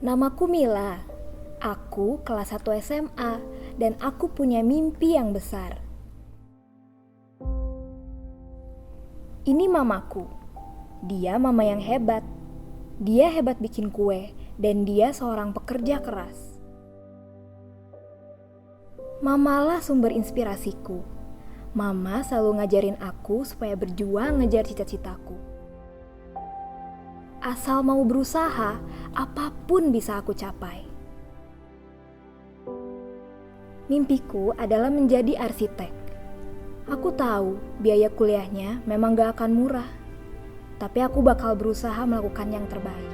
Namaku Mila. Aku kelas 1 SMA dan aku punya mimpi yang besar. Ini mamaku. Dia mama yang hebat. Dia hebat bikin kue dan dia seorang pekerja keras. Mamalah sumber inspirasiku. Mama selalu ngajarin aku supaya berjuang ngejar cita-citaku. Asal mau berusaha, apapun bisa aku capai. Mimpiku adalah menjadi arsitek. Aku tahu biaya kuliahnya memang gak akan murah, tapi aku bakal berusaha melakukan yang terbaik.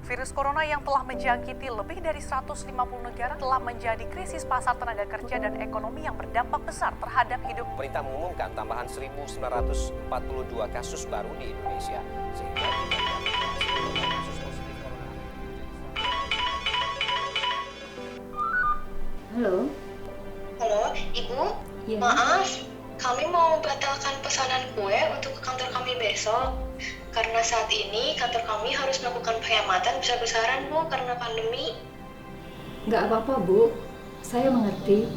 Virus corona yang telah menjangkiti lebih dari 150 negara telah menjadi krisis pasar tenaga kerja dan ekonomi yang berdampak besar terhadap hidup. Pemerintah mengumumkan tambahan 1.942 kasus baru di Indonesia, sehingga kasus positif corona. Halo. Halo, Ibu. Iya. Maaf, kami mau batalkan pesanan kue untuk ke kantor kami besok. Karena saat ini kantor kami harus melakukan penghematan besar-besaran, Bu, karena pandemi. Nggak apa-apa, Bu. Saya mengerti.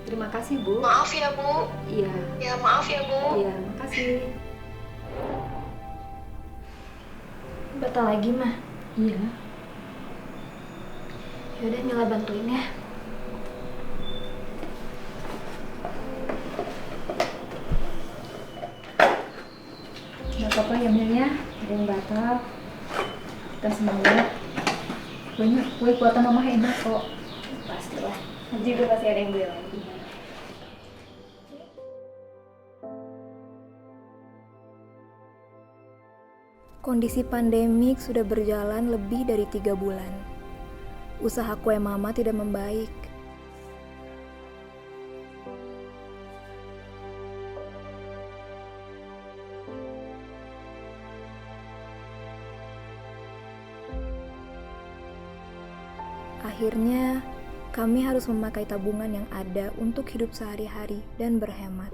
Terima kasih, Bu. Maaf ya, Bu. Iya. Ya, maaf ya, Bu. Iya, makasih. Batal lagi, Mah. Iya. Yaudah, Mila bantuin ya. Nggak apa-apa ya, Mil ya. Ada yang batal. Kita semangat. Banyak kue buatan Mama enak kok. Pastilah. Nanti juga pasti ada yang beli lagi. Kondisi pandemik sudah berjalan lebih dari 3 bulan. Usaha kue Mama tidak membaik. Akhirnya, kami harus memakai tabungan yang ada untuk hidup sehari-hari dan berhemat.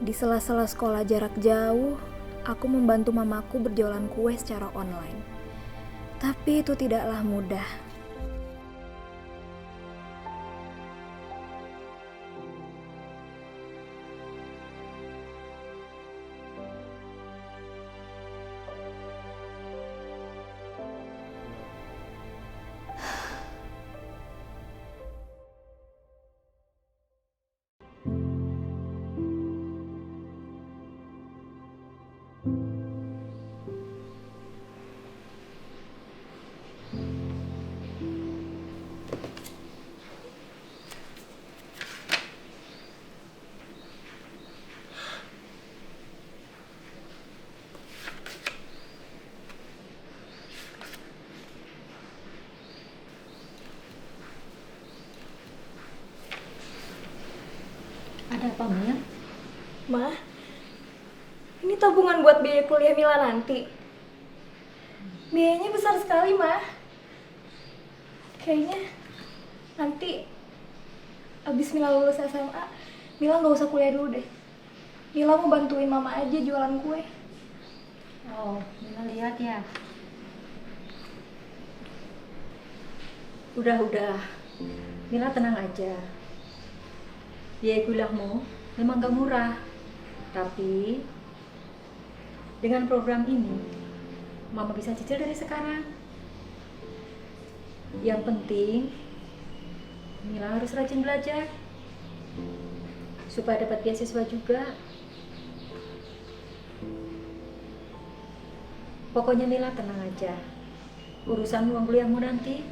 Di sela-sela sekolah jarak jauh, aku membantu mamaku berjualan kue secara online. Tapi itu tidaklah mudah. Ada apa, Mil? Mah, ini tabungan buat biaya kuliah Mila nanti. Biayanya besar sekali, Mah. Kayaknya nanti abis Mila lulus SMA, Mila gak usah kuliah dulu deh. Mila mau bantuin Mama aja jualan kue. Oh, Mila lihat ya. Udah. Mila tenang aja. Biaya kuliahmu memang gak murah. Tapi dengan program ini, Mama bisa cicil dari sekarang. Yang penting, Mila harus rajin belajar. Supaya dapat beasiswa juga. Pokoknya Mila tenang aja. Urusan uang kuliahmu nanti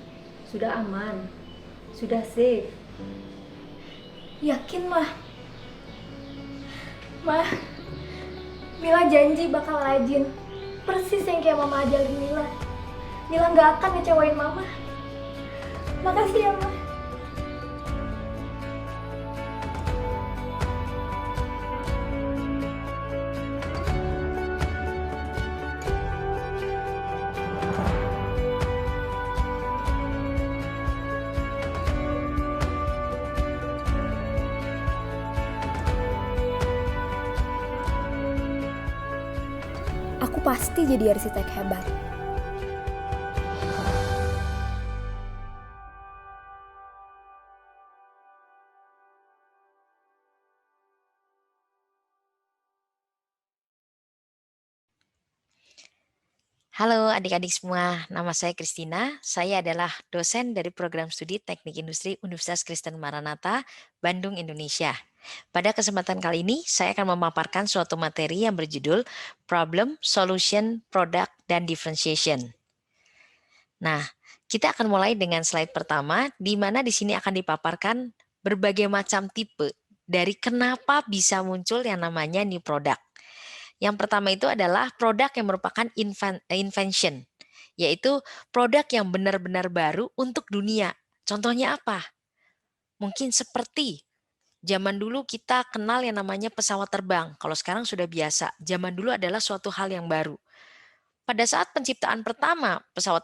sudah aman, sudah safe. Yakin, Mah? Mah, Mila janji bakal rajin. Persis yang kayak Mama ajarin Mila. Mila gak akan ngecewain Mama. Makasih ya, Mah. pasti jadi arsitek hebat. Halo adik-adik semua, nama saya Kristina. Saya adalah dosen dari program studi Teknik Industri Universitas Kristen Maranatha, Bandung, Indonesia. Pada kesempatan kali ini, saya akan memaparkan suatu materi yang berjudul Problem, Solution, Product, dan Differentiation. Nah, kita akan mulai dengan slide pertama, di mana di sini akan dipaparkan berbagai macam tipe dari kenapa bisa muncul yang namanya new product. Yang pertama itu adalah produk yang merupakan invention, yaitu produk yang benar-benar baru untuk dunia. Contohnya apa? Mungkin seperti zaman dulu kita kenal yang namanya pesawat terbang. Kalau sekarang sudah biasa, zaman dulu adalah suatu hal yang baru. Pada saat penciptaan pertama pesawat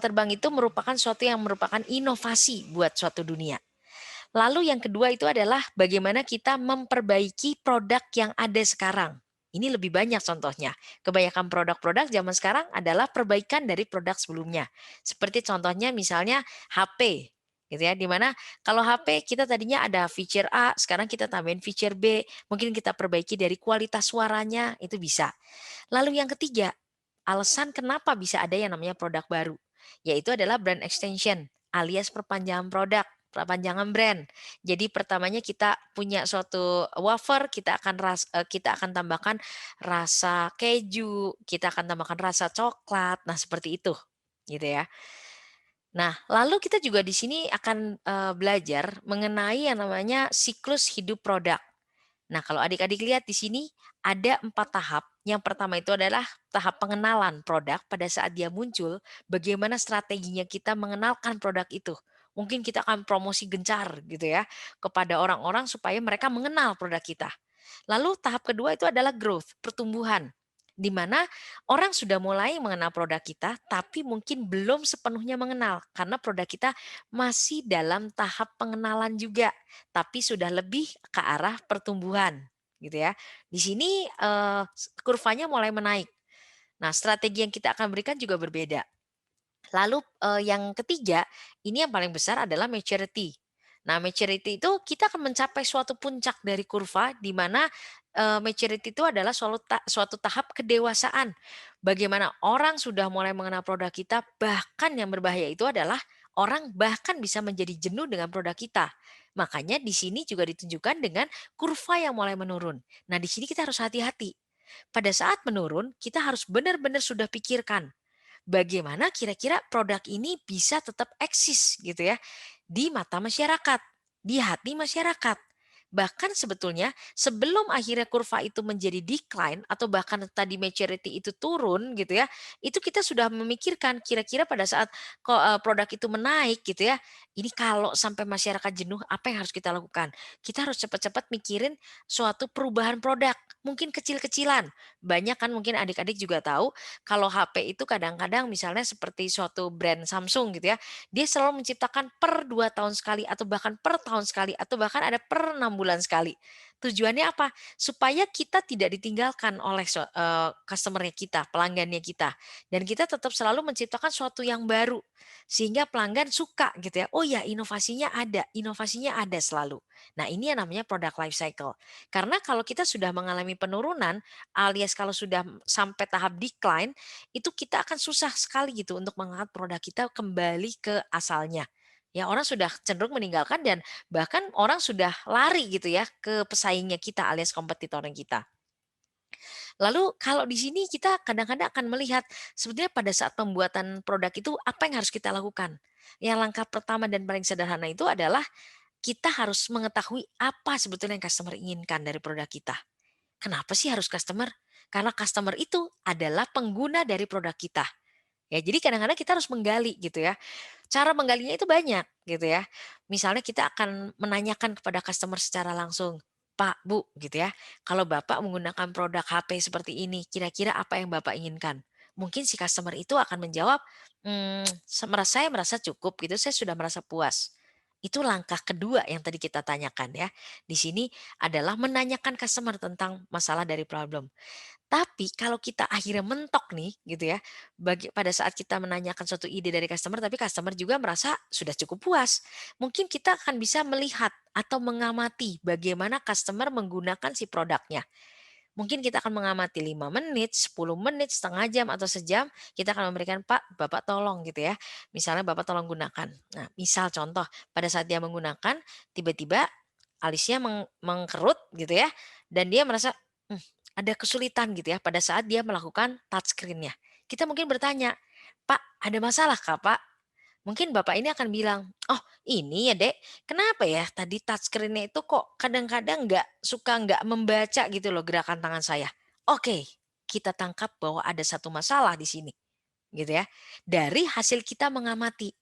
terbang itu merupakan suatu yang merupakan inovasi buat suatu dunia. Lalu yang kedua itu adalah bagaimana kita memperbaiki produk yang ada sekarang. Ini lebih banyak contohnya. Kebanyakan produk-produk zaman sekarang adalah perbaikan dari produk sebelumnya. Seperti contohnya misalnya HP, gitu ya. Dimana kalau HP kita tadinya ada feature A, sekarang kita tambahin feature B, mungkin kita perbaiki dari kualitas suaranya, itu bisa. Lalu yang ketiga, alasan kenapa bisa ada yang namanya produk baru, yaitu adalah brand extension, alias perpanjangan brand. Jadi pertamanya kita punya suatu wafer, kita akan tambahkan rasa keju, kita akan tambahkan rasa coklat. Nah, seperti itu, gitu ya. Nah, lalu kita juga di sini akan belajar mengenai yang namanya siklus hidup produk. Nah, kalau adik-adik lihat di sini ada 4 tahap. Yang pertama itu adalah tahap pengenalan produk pada saat dia muncul, bagaimana strateginya kita mengenalkan produk itu. Mungkin kita akan promosi gencar gitu ya kepada orang-orang supaya mereka mengenal produk kita. Lalu tahap kedua itu adalah growth, pertumbuhan. Di mana orang sudah mulai mengenal produk kita tapi mungkin belum sepenuhnya mengenal karena produk kita masih dalam tahap pengenalan juga, tapi sudah lebih ke arah pertumbuhan gitu ya. Di sini kurvanya mulai menaik. Nah, strategi yang kita akan berikan juga berbeda. Lalu yang ketiga, ini yang paling besar adalah maturity. Nah, maturity itu kita akan mencapai suatu puncak dari kurva di mana maturity itu adalah suatu tahap kedewasaan. Bagaimana orang sudah mulai mengenal produk kita, bahkan yang berbahaya itu adalah orang bahkan bisa menjadi jenuh dengan produk kita. Makanya di sini juga ditunjukkan dengan kurva yang mulai menurun. Nah, di sini kita harus hati-hati. Pada saat menurun, kita harus benar-benar sudah pikirkan bagaimana kira-kira produk ini bisa tetap eksis gitu ya di mata masyarakat, di hati masyarakat. Bahkan sebetulnya sebelum akhirnya kurva itu menjadi decline atau bahkan tadi maturity itu turun gitu ya, itu kita sudah memikirkan kira-kira pada saat produk itu menaik gitu ya, ini kalau sampai masyarakat jenuh apa yang harus kita lakukan? Kita harus cepat-cepat mikirin suatu perubahan produk, mungkin kecil-kecilan. Banyak kan mungkin adik-adik juga tahu kalau HP itu kadang-kadang misalnya seperti suatu brand Samsung gitu ya, dia selalu menciptakan per 2 tahun sekali atau bahkan per tahun sekali atau bahkan ada per 6 bulan sekali. Tujuannya apa? Supaya kita tidak ditinggalkan oleh customer-nya kita, pelanggannya kita. Dan kita tetap selalu menciptakan suatu yang baru. Sehingga pelanggan suka gitu ya. Oh ya, inovasinya ada selalu. Nah, ini yang namanya product life cycle. Karena kalau kita sudah mengalami penurunan alias kalau sudah sampai tahap decline, itu kita akan susah sekali gitu untuk mengangkat produk kita kembali ke asalnya. Ya, orang sudah cenderung meninggalkan dan bahkan orang sudah lari gitu ya ke pesaingnya kita alias kompetitornya kita. Lalu kalau di sini kita kadang-kadang akan melihat sebetulnya pada saat pembuatan produk itu apa yang harus kita lakukan. Yang langkah pertama dan paling sederhana itu adalah kita harus mengetahui apa sebetulnya yang customer inginkan dari produk kita. Kenapa sih harus customer? Karena customer itu adalah pengguna dari produk kita. Ya, jadi kadang-kadang kita harus menggali gitu ya. Cara menggalinya itu banyak gitu ya. Misalnya kita akan menanyakan kepada customer secara langsung, "Pak, Bu," gitu ya, "kalau Bapak menggunakan produk HP seperti ini, kira-kira apa yang Bapak inginkan?" Mungkin si customer itu akan menjawab, saya merasa cukup gitu, saya sudah merasa puas." Itu langkah kedua yang tadi kita tanyakan ya. Di sini adalah menanyakan customer tentang masalah dari problem. Tapi kalau kita akhirnya mentok nih gitu ya, pada saat kita menanyakan suatu ide dari customer, tapi customer juga merasa sudah cukup puas. Mungkin kita akan bisa melihat atau mengamati bagaimana customer menggunakan si produknya. Mungkin kita akan mengamati 5 menit, 10 menit, setengah jam, atau sejam, kita akan memberikan, "Pak, Bapak tolong," gitu ya. Misalnya Bapak tolong gunakan. Nah, misal contoh, pada saat dia menggunakan, tiba-tiba alisnya mengkerut gitu ya, dan dia merasa, "Mmm, ada kesulitan," gitu ya, pada saat dia melakukan touchscreen-nya. Kita mungkin bertanya, "Pak, ada masalah kah, Pak?" Mungkin bapak ini akan bilang, "Oh ini ya Dek, kenapa ya tadi touchscreen-nya itu kok kadang-kadang nggak membaca gitu loh gerakan tangan saya." Oke, kita tangkap bahwa ada satu masalah di sini gitu ya. Dari hasil kita mengamati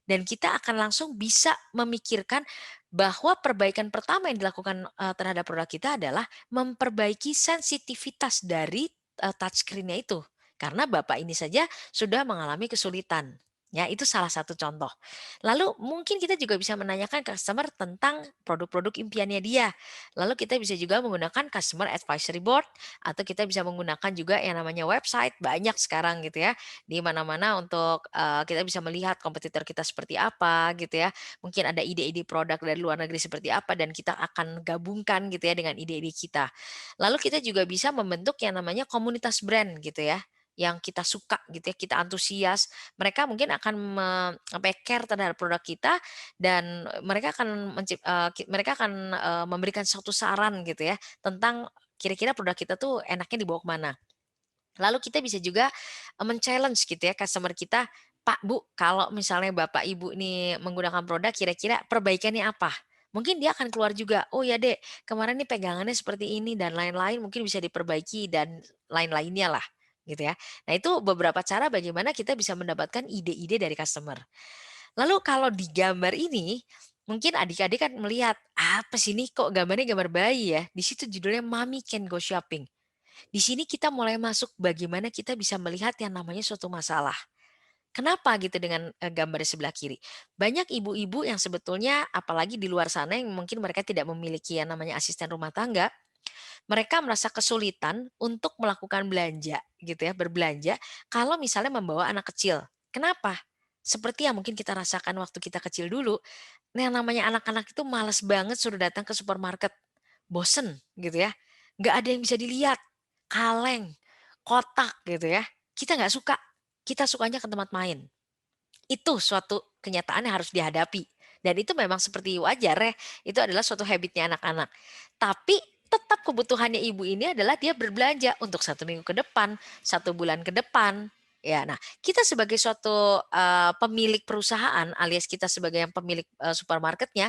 dan kita akan langsung bisa memikirkan bahwa perbaikan pertama yang dilakukan, terhadap produk kita adalah memperbaiki sensitivitas dari, touchscreen-nya itu. Karena bapak ini saja sudah mengalami kesulitan. Ya, itu salah satu contoh. Lalu mungkin kita juga bisa menanyakan customer tentang produk-produk impiannya dia. Lalu kita bisa juga menggunakan customer advisory board atau kita bisa menggunakan juga yang namanya website, banyak sekarang gitu ya di mana-mana untuk, kita bisa melihat kompetitor kita seperti apa gitu ya. Mungkin ada ide-ide produk dari luar negeri seperti apa dan kita akan gabungkan gitu ya dengan ide-ide kita. Lalu kita juga bisa membentuk yang namanya komunitas brand gitu ya, yang kita suka gitu ya, kita antusias. Mereka mungkin akan apa ya, care terhadap produk kita dan mereka akan, memberikan suatu saran gitu ya, tentang kira-kira produk kita tuh enaknya dibawa kemana. Lalu kita bisa juga, men-challenge gitu ya customer kita, "Pak, Bu, kalau misalnya Bapak, Ibu nih menggunakan produk kira-kira perbaikannya apa?" Mungkin dia akan keluar juga, "Oh ya Dek, kemarin nih pegangannya seperti ini dan lain-lain mungkin bisa diperbaiki," dan lain-lainnya lah, gitu ya. Nah itu beberapa cara bagaimana kita bisa mendapatkan ide-ide dari customer. Lalu kalau di gambar ini, mungkin adik-adik kan melihat, "Apa sih ini kok gambarnya gambar bayi ya?" Di situ judulnya Mommy Can Go Shopping. Di sini kita mulai masuk bagaimana kita bisa melihat yang namanya suatu masalah. Kenapa gitu dengan, gambar di sebelah kiri? Banyak ibu-ibu yang sebetulnya apalagi di luar sana yang mungkin mereka tidak memiliki yang namanya asisten rumah tangga, mereka merasa kesulitan untuk melakukan belanja gitu ya, berbelanja kalau misalnya membawa anak kecil. Kenapa? Seperti yang mungkin kita rasakan waktu kita kecil dulu, nah yang namanya anak-anak itu males banget suruh datang ke supermarket, bosen gitu ya, nggak ada yang bisa dilihat, kaleng, kotak gitu ya. Kita nggak suka, kita sukanya ke tempat main. Itu suatu kenyataan yang harus dihadapi. Dan itu memang seperti wajar ya, itu adalah suatu habitnya anak-anak. Tapi tetap kebutuhannya ibu ini adalah dia berbelanja untuk 1 minggu ke depan, 1 bulan ke depan. Ya, nah kita sebagai suatu pemilik perusahaan alias kita sebagai yang pemilik supermarketnya,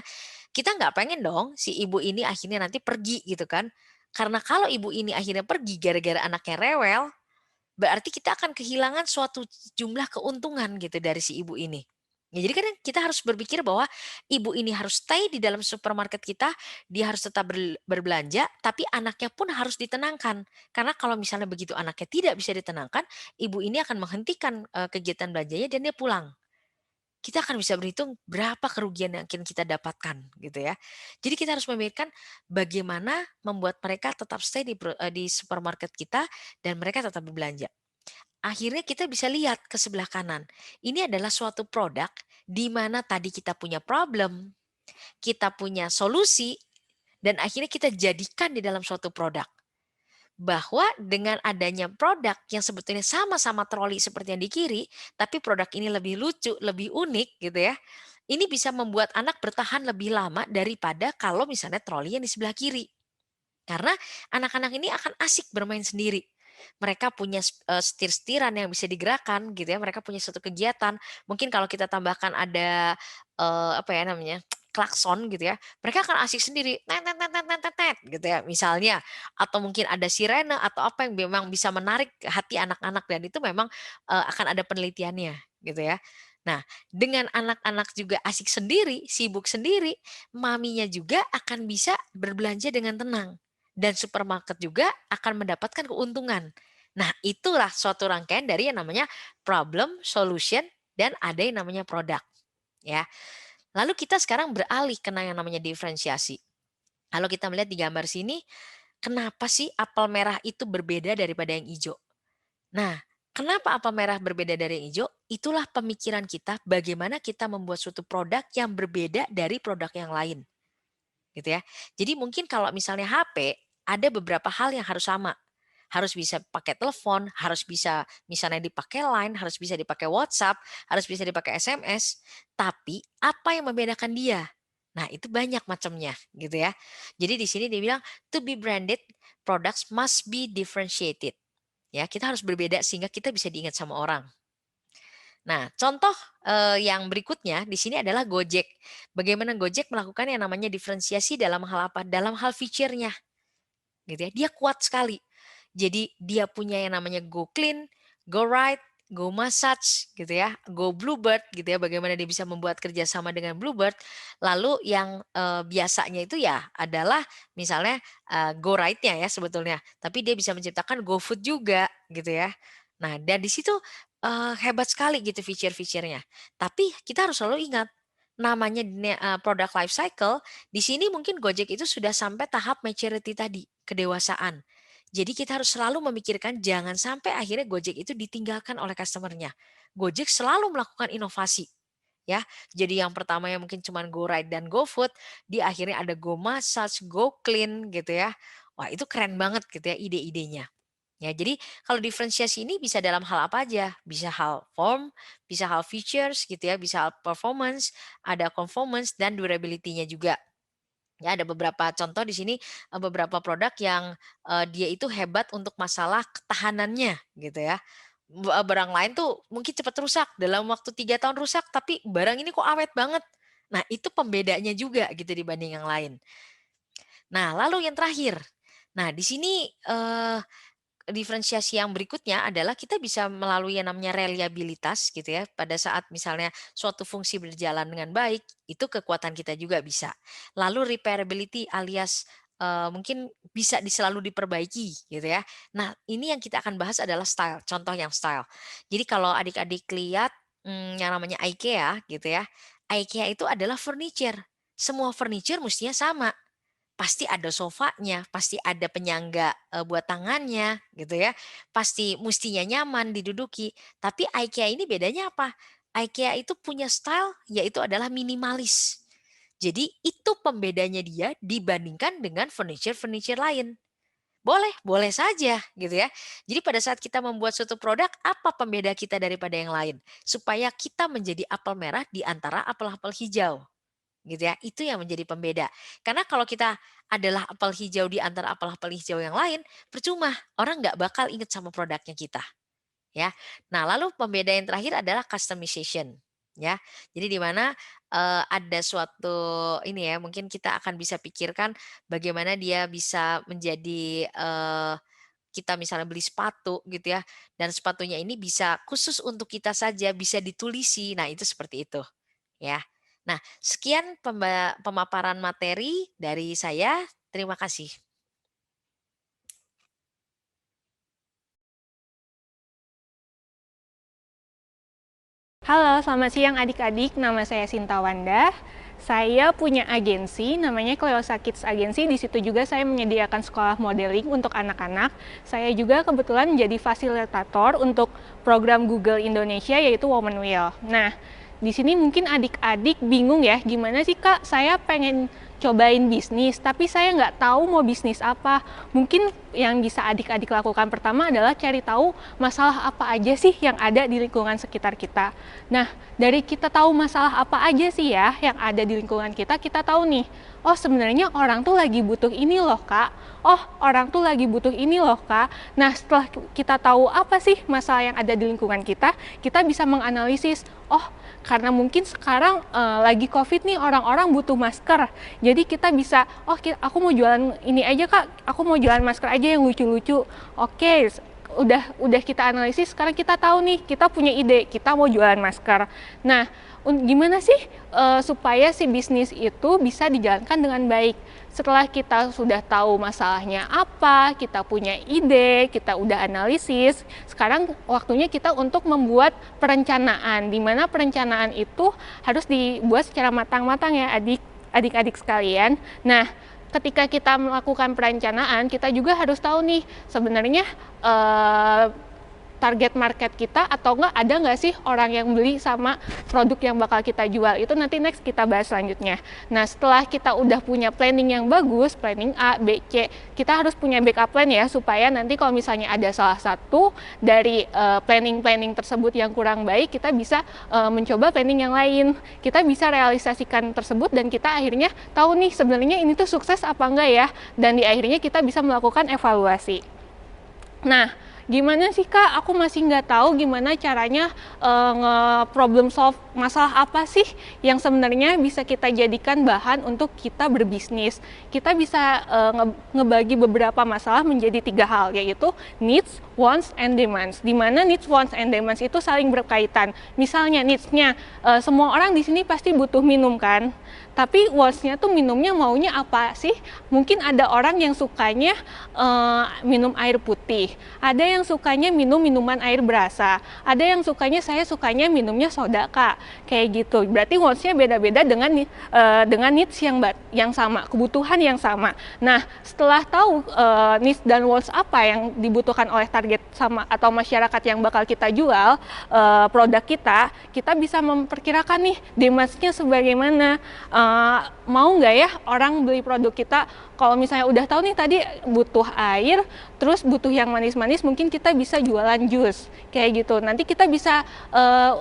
kita nggak pengen dong si ibu ini akhirnya nanti pergi gitu kan. Karena kalau ibu ini akhirnya pergi gara-gara anaknya rewel, berarti kita akan kehilangan suatu jumlah keuntungan gitu dari si ibu ini. Ya, jadi kan kita harus berpikir bahwa ibu ini harus stay di dalam supermarket kita, dia harus tetap berbelanja, tapi anaknya pun harus ditenangkan. Karena kalau misalnya begitu anaknya tidak bisa ditenangkan, ibu ini akan menghentikan kegiatan belanjanya dan dia pulang. Kita akan bisa berhitung berapa kerugian yang akan kita dapatkan gitu ya. Jadi kita harus memikirkan bagaimana membuat mereka tetap stay di supermarket kita dan mereka tetap berbelanja. Akhirnya kita bisa lihat ke sebelah kanan. Ini adalah suatu produk di mana tadi kita punya problem, kita punya solusi, dan akhirnya kita jadikan di dalam suatu produk. Bahwa dengan adanya produk yang sebetulnya sama-sama troli seperti yang di kiri, tapi produk ini lebih lucu, lebih unik gitu ya. Ini bisa membuat anak bertahan lebih lama daripada kalau misalnya troli yang di sebelah kiri. Karena anak-anak ini akan asik bermain sendiri. Mereka punya setir-setiran yang bisa digerakkan gitu ya, mereka punya suatu kegiatan. Mungkin kalau kita tambahkan ada, apa ya namanya, klakson gitu ya, mereka akan asik sendiri, "Tet tet tet tet tet tet tet," gitu ya misalnya. Atau mungkin ada sirene atau apa yang memang bisa menarik hati anak-anak dan itu memang, akan ada penelitiannya gitu ya. Nah, dengan anak-anak juga asik sendiri, sibuk sendiri, maminya juga akan bisa berbelanja dengan tenang. Dan supermarket juga akan mendapatkan keuntungan. Nah, itulah suatu rangkaian dari yang namanya problem, solution, dan ada yang namanya produk, ya. Lalu kita sekarang beralih ke yang namanya diferensiasi. Kalau kita melihat di gambar sini, kenapa sih apel merah itu berbeda daripada yang hijau? Nah, kenapa apel merah berbeda dari yang hijau? Itulah pemikiran kita bagaimana kita membuat suatu produk yang berbeda dari produk yang lain, gitu ya. Jadi mungkin kalau misalnya HP, ada beberapa hal yang harus sama. Harus bisa pakai telepon, harus bisa misalnya dipakai Line, harus bisa dipakai WhatsApp, harus bisa dipakai SMS. Tapi apa yang membedakan dia? Nah, itu banyak macamnya, gitu ya. Jadi di sini dia bilang to be branded, products must be differentiated. Ya, kita harus berbeda sehingga kita bisa diingat sama orang. Nah, contoh yang berikutnya di sini adalah Gojek. Bagaimana Gojek melakukan yang namanya diferensiasi dalam hal apa? Dalam hal fiturnya, gitu ya. Dia kuat sekali. Jadi dia punya yang namanya Go Clean, Go Right, Go Massage, gitu ya, Go Bluebird, gitu ya. Bagaimana dia bisa membuat kerjasama dengan Bluebird. Lalu yang biasanya itu ya adalah misalnya Go Right-nya ya sebetulnya. Tapi dia bisa menciptakan Go Food juga, gitu ya. Nah, dan di situ hebat sekali gitu fitur-fiturnya. Tapi kita harus selalu ingat namanya product life cycle. Di sini mungkin Gojek itu sudah sampai tahap maturity tadi, kedewasaan. Jadi kita harus selalu memikirkan jangan sampai akhirnya Gojek itu ditinggalkan oleh customer-nya. Gojek selalu melakukan inovasi. Ya, jadi yang pertama yang mungkin cuma Go Ride dan Go Food, di akhirnya ada Go Massage, Go Clean gitu ya. Wah, itu keren banget gitu ya ide-idenya. Ya, jadi kalau diferensiasi ini bisa dalam hal apa aja? Bisa hal form, bisa hal features gitu ya, bisa hal performance, ada conformance dan durability-nya juga. Ya, ada beberapa contoh di sini, beberapa produk yang dia itu hebat untuk masalah ketahanannya gitu ya. Barang lain tuh mungkin cepat rusak, dalam waktu 3 tahun rusak, tapi barang ini kok awet banget. Nah, itu pembedanya juga gitu dibanding yang lain. Nah, lalu yang terakhir. Nah, di sini diferensiasi yang berikutnya adalah kita bisa melalui yang namanya reliabilitas gitu ya. Pada saat misalnya suatu fungsi berjalan dengan baik, itu kekuatan kita juga bisa. Lalu repairability alias mungkin bisa selalu diperbaiki gitu ya. Nah, ini yang kita akan bahas adalah style, contoh yang style. Jadi kalau adik-adik lihat yang namanya IKEA gitu ya. IKEA itu adalah furniture. Semua furniture mestinya sama. Pasti ada sofanya, pasti ada penyangga buat tangannya gitu ya. Pasti mustinya nyaman diduduki. Tapi IKEA ini bedanya apa? IKEA itu punya style yaitu adalah minimalis. Jadi itu pembedanya dia dibandingkan dengan furniture-furniture lain. Boleh, boleh saja gitu ya. Jadi pada saat kita membuat suatu produk, apa pembeda kita daripada yang lain? Supaya kita menjadi apel merah di antara apel-apel hijau. Gitu ya, itu yang menjadi pembeda. Karena kalau kita adalah apel hijau di antara apel-apel hijau yang lain, percuma, orang nggak bakal inget sama produknya kita. Ya. Nah, lalu pembeda yang terakhir adalah customization. Ya, jadi di mana ada suatu ini ya, mungkin kita akan bisa pikirkan bagaimana dia bisa menjadi kita misalnya beli sepatu gitu ya, dan sepatunya ini bisa khusus untuk kita saja, bisa ditulisi. Nah, itu seperti itu, ya. Nah, sekian pemaparan materi dari saya. Terima kasih. Halo, selamat siang adik-adik. Nama saya Sinta Wanda. Saya punya agensi, namanya Cleosa Kids Agency. Di situ juga saya menyediakan sekolah modeling untuk anak-anak. Saya juga kebetulan menjadi fasilitator untuk program Google Indonesia, yaitu Women Wheel. Nah, di sini mungkin adik-adik bingung ya, gimana sih Kak, saya pengen cobain bisnis, tapi saya nggak tahu mau bisnis apa. Mungkin yang bisa adik-adik lakukan pertama adalah cari tahu masalah apa aja sih yang ada di lingkungan sekitar kita. Nah, dari kita tahu masalah apa aja sih ya yang ada di lingkungan kita, kita tahu nih, oh sebenarnya orang tuh lagi butuh ini loh Kak, oh orang tuh lagi butuh ini loh Kak. Nah, setelah kita tahu apa sih masalah yang ada di lingkungan kita bisa menganalisis, oh karena mungkin sekarang lagi COVID nih, orang-orang butuh masker. Jadi kita bisa, oh aku mau jualan ini aja Kak, aku mau jualan masker aja yang lucu-lucu. Oke, udah kita analisis, sekarang kita tahu nih, kita punya ide, kita mau jualan masker. Nah, gimana sih supaya si bisnis itu bisa dijalankan dengan baik? Setelah kita sudah tahu masalahnya apa, kita punya ide, kita udah analisis, sekarang waktunya kita untuk membuat perencanaan, di mana perencanaan itu harus dibuat secara matang-matang ya adik-adik sekalian. Nah, ketika kita melakukan perencanaan, kita juga harus tahu nih sebenarnya target market kita atau enggak ada nggak sih orang yang beli sama produk yang bakal kita jual. Itu nanti next kita bahas selanjutnya. Nah, setelah kita udah punya planning yang bagus, planning A, B, C, kita harus punya backup plan ya, supaya nanti kalau misalnya ada salah satu dari planning tersebut yang kurang baik, kita bisa mencoba planning yang lain. Kita bisa realisasikan tersebut dan kita akhirnya tahu nih sebenarnya ini tuh sukses apa enggak ya, dan di akhirnya kita bisa melakukan evaluasi. Nah, gimana sih Kak, aku masih nggak tahu gimana caranya problem solve masalah apa sih yang sebenarnya bisa kita jadikan bahan untuk kita berbisnis. Kita bisa ngebagi beberapa masalah menjadi 3 hal, yaitu needs, wants, and demands. Di mana needs, wants, and demands itu saling berkaitan. Misalnya needs-nya, semua orang di sini pasti butuh minum kan? Tapi wants-nya tuh minumnya maunya apa sih? Mungkin ada orang yang sukanya minum air putih, ada yang sukanya minum minuman air berasa, ada yang saya sukanya minumnya soda Kak, kayak gitu. Berarti wants-nya beda-beda dengan needs yang sama, kebutuhan yang sama. Nah, setelah tahu needs dan wants apa yang dibutuhkan oleh target sama atau masyarakat yang bakal kita jual produk kita bisa memperkirakan nih demands-nya sebagaimana. Mau nggak ya orang beli produk kita. Kalau misalnya udah tahu nih tadi butuh air, terus butuh yang manis-manis, mungkin kita bisa jualan jus kayak gitu. Nanti kita bisa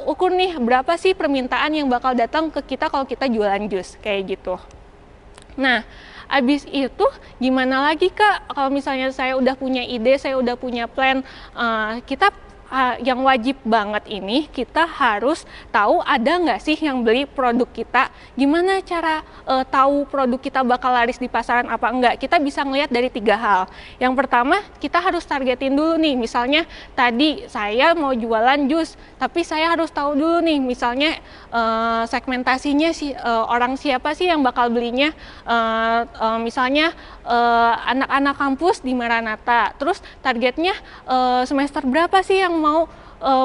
ukur nih berapa sih permintaan yang bakal datang ke kita kalau kita jualan jus kayak gitu. Nah, abis itu gimana lagi Kak, kalau misalnya saya udah punya ide, saya udah punya plan, yang wajib banget ini kita harus tahu ada nggak sih yang beli produk kita. Gimana cara tahu produk kita bakal laris di pasaran apa enggak? Kita bisa ngelihat dari 3 hal. Yang pertama, kita harus targetin dulu nih. Misalnya tadi saya mau jualan jus, tapi saya harus tahu dulu nih misalnya segmentasinya orang siapa sih yang bakal belinya. Misalnya anak-anak kampus di Maranatha. Terus targetnya semester berapa sih yang mau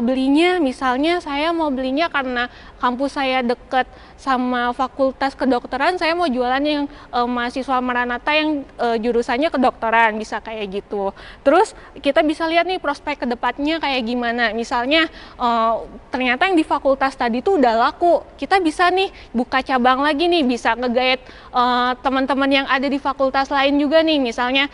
belinya. Misalnya saya mau belinya karena kampus saya deket sama fakultas kedokteran, saya mau jualan yang mahasiswa Maranatha yang jurusannya kedokteran, bisa kayak gitu. Terus kita bisa lihat nih prospek kedepannya kayak gimana. Misalnya ternyata yang di fakultas tadi tuh udah laku, kita bisa nih buka cabang lagi nih, bisa nge-guide teman-teman yang ada di fakultas lain juga nih. Misalnya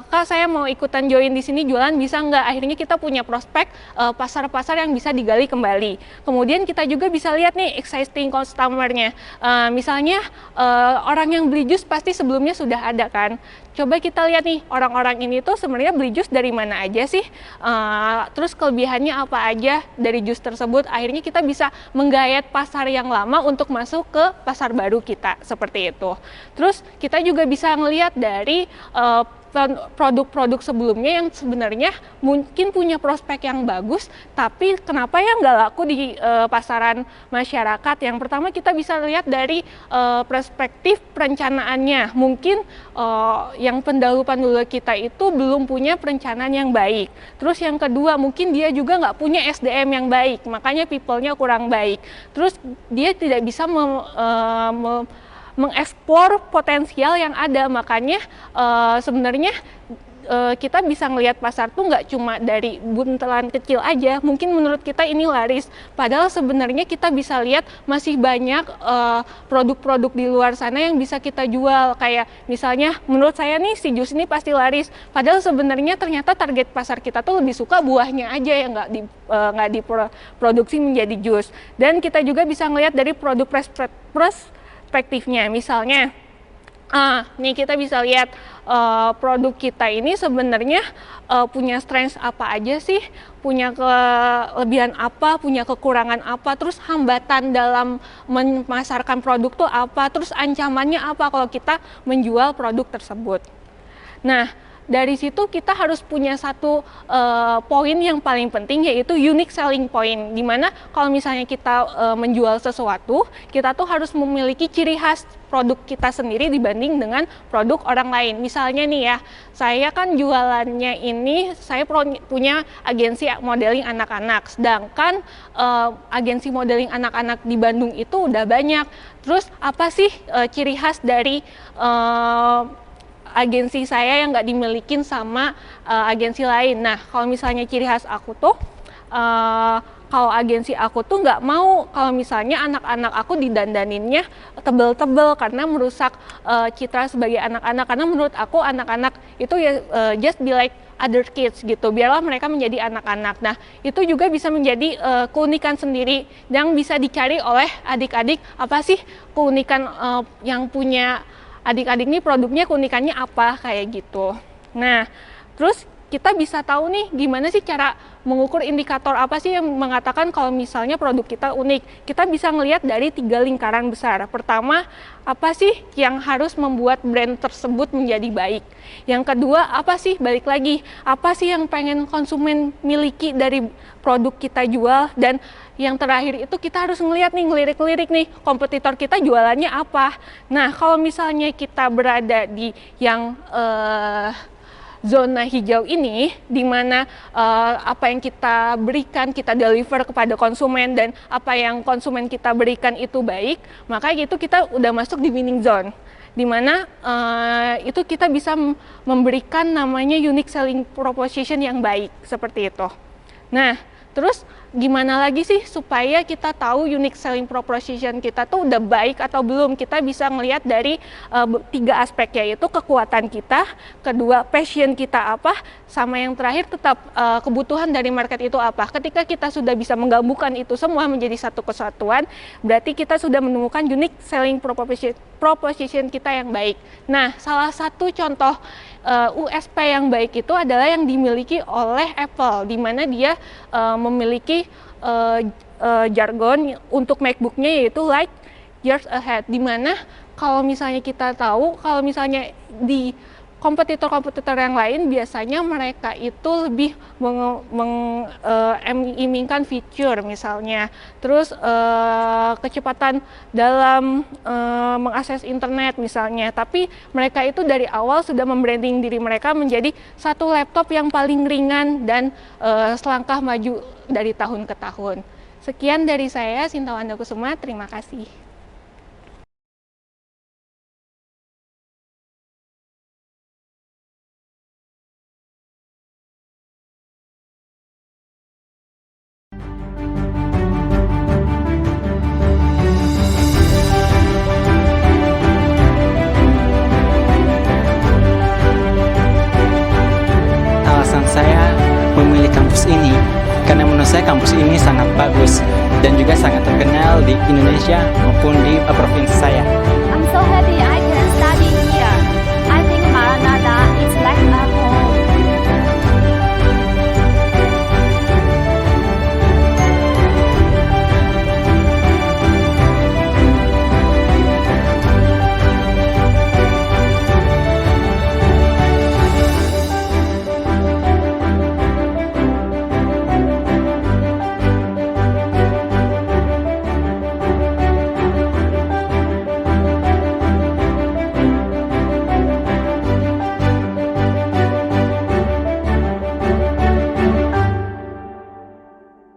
Kak, saya mau ikutan join di sini jualan, bisa nggak? Akhirnya kita punya prospek pasar-pasar yang bisa digali kembali. Kemudian kita juga bisa lihat nih existing customer-nya. Misalnya orang yang beli jus pasti sebelumnya sudah ada kan. Coba kita lihat nih orang-orang ini tuh sebenarnya beli jus dari mana aja sih. Terus kelebihannya apa aja dari jus tersebut. Akhirnya kita bisa menggayat pasar yang lama untuk masuk ke pasar baru kita, seperti itu. Terus kita juga bisa ngelihat dari produk-produk sebelumnya yang sebenarnya mungkin punya prospek yang bagus, tapi kenapa ya nggak laku di pasaran masyarakat. Yang pertama kita bisa lihat dari perspektif perencanaannya. Mungkin yang pendahulu-pendahulu kita itu belum punya perencanaan yang baik. Terus yang kedua mungkin dia juga nggak punya SDM yang baik, makanya people-nya kurang baik. Terus dia tidak bisa mengeksplor potensial yang ada. Makanya sebenarnya kita bisa ngelihat pasar tuh nggak cuma dari buntelan kecil aja. Mungkin menurut kita ini laris, padahal sebenarnya kita bisa lihat masih banyak produk-produk di luar sana yang bisa kita jual. Kayak misalnya menurut saya nih si jus ini pasti laris, padahal sebenarnya ternyata target pasar kita tuh lebih suka buahnya aja yang nggak diproduksi menjadi jus. Dan kita juga bisa ngelihat dari produk perspektifnya. Misalnya nih kita bisa lihat produk kita ini sebenarnya punya strength apa aja sih, punya kelebihan apa, punya kekurangan apa, terus hambatan dalam memasarkan produk tuh apa, terus ancamannya apa kalau kita menjual produk tersebut. Nah, dari situ kita harus punya satu poin yang paling penting, yaitu unique selling point. Dimana kalau misalnya kita menjual sesuatu, kita tuh harus memiliki ciri khas produk kita sendiri dibanding dengan produk orang lain. Misalnya nih ya, saya kan jualannya ini, saya punya agensi modeling anak-anak, sedangkan agensi modeling anak-anak di Bandung itu udah banyak. Terus apa sih ciri khas dari agensi saya yang nggak dimilikin sama agensi lain. Nah, kalau misalnya ciri khas aku tuh, kalau agensi aku tuh nggak mau kalau misalnya anak-anak aku didandaninnya tebel-tebel karena merusak citra sebagai anak-anak. Karena menurut aku anak-anak itu ya just be like other kids gitu, biarlah mereka menjadi anak-anak. Nah, itu juga bisa menjadi keunikan sendiri yang bisa dicari oleh adik-adik. Apa sih keunikan yang punya adik-adik ini, produknya keunikannya apa, kayak gitu. Nah, terus kita bisa tahu nih gimana sih cara mengukur indikator apa sih yang mengatakan kalau misalnya produk kita unik. Kita bisa ngelihat dari 3 lingkaran besar. Pertama, apa sih yang harus membuat brand tersebut menjadi baik. Yang kedua, apa sih, balik lagi, apa sih yang pengen konsumen miliki dari produk kita jual. Dan yang terakhir itu kita harus ngelihat nih, ngelirik-ngelirik nih, kompetitor kita jualannya apa. Nah, kalau misalnya kita berada di yang zona hijau ini, di mana apa yang kita berikan, kita deliver kepada konsumen, dan apa yang konsumen kita berikan itu baik, maka itu kita udah masuk di winning zone, di mana itu kita bisa memberikan namanya unique selling proposition yang baik, seperti itu. Nah, terus gimana lagi sih supaya kita tahu unique selling proposition kita tuh udah baik atau belum? Kita bisa ngelihat dari 3 aspek, yaitu kekuatan kita, kedua passion kita apa, sama yang terakhir tetap kebutuhan dari market itu apa. Ketika kita sudah bisa menggabungkan itu semua menjadi satu kesatuan, berarti kita sudah menemukan unique selling proposition kita yang baik. Nah, salah satu contoh USP yang baik itu adalah yang dimiliki oleh Apple, di mana dia memiliki jargon untuk MacBook-nya, yaitu Light Years Ahead, di mana kalau misalnya kita tahu, kalau misalnya di kompetitor-kompetitor yang lain biasanya mereka itu lebih mengimingkan fitur misalnya, terus kecepatan dalam mengakses internet misalnya, tapi mereka itu dari awal sudah membranding diri mereka menjadi satu laptop yang paling ringan dan selangkah maju dari tahun ke tahun. Sekian dari saya, Sinta Wanda Kusuma, terima kasih. Alasan saya memilih kampus ini karena menurut saya kampus ini sangat bagus dan juga sangat terkenal di Indonesia maupun di provinsi saya.